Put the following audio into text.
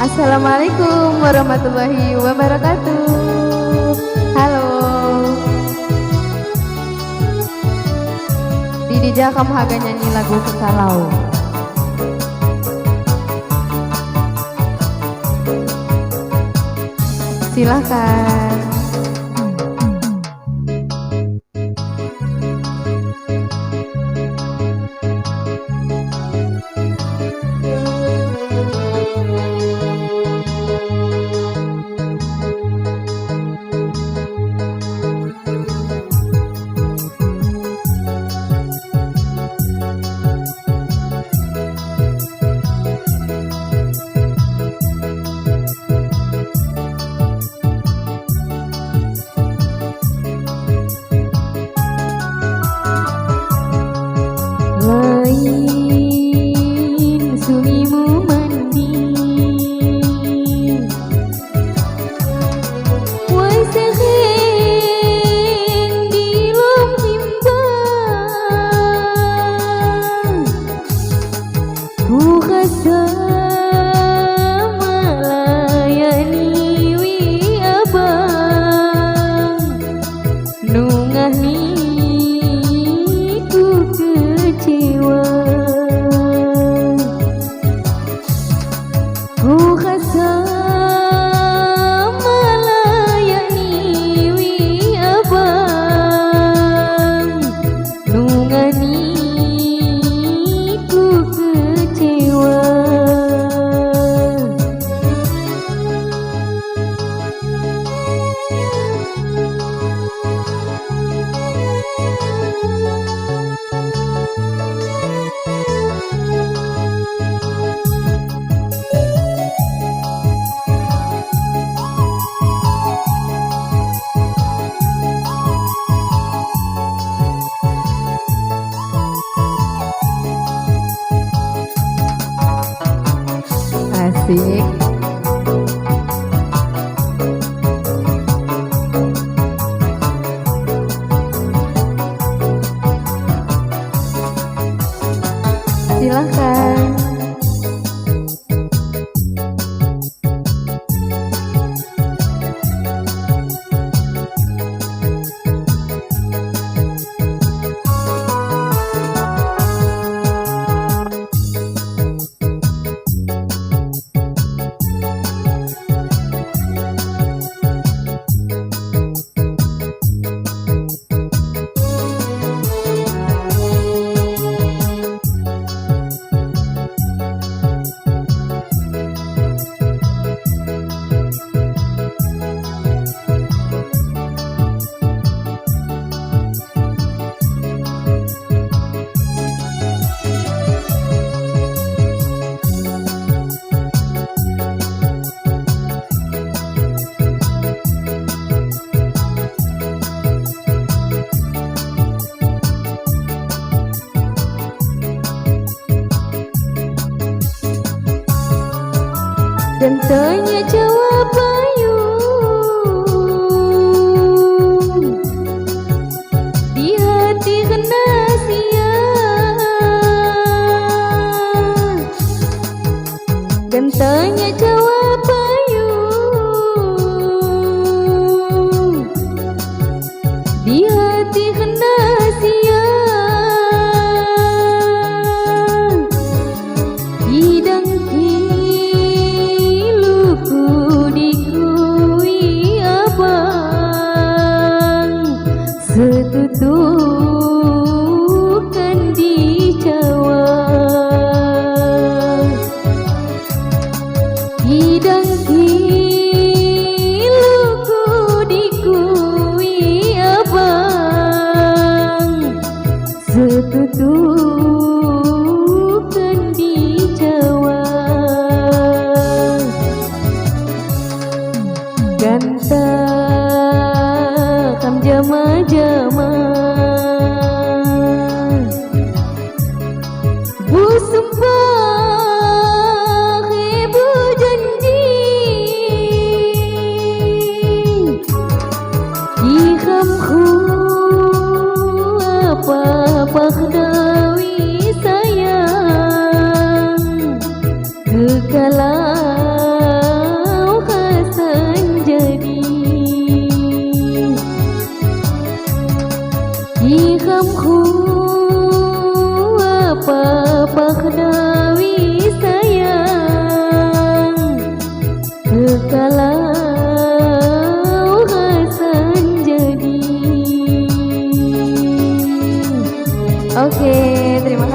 Assalamualaikum warahmatullahi wabarakatuh. Halo. Didija kamu haga nyanyi lagu Kekalau. Silahkan. Lain sumimu mandi wai seheng di lom timbang ku rasa melayani wi abang nungani kecewa ku rasa melayani wi abang nungani ku kecewa asik. Silahkan. Gentanya jawab payung di hati kena sia. Gentanya jawab payung di hati kena sia. Hidang setutukan di Jawa hidang kiluku dikui abang setutukan di Jawa ganta kam jama-jama bu sumpah ibu janji ikamku apa-apa kedawi sayang kekalan Oke, terima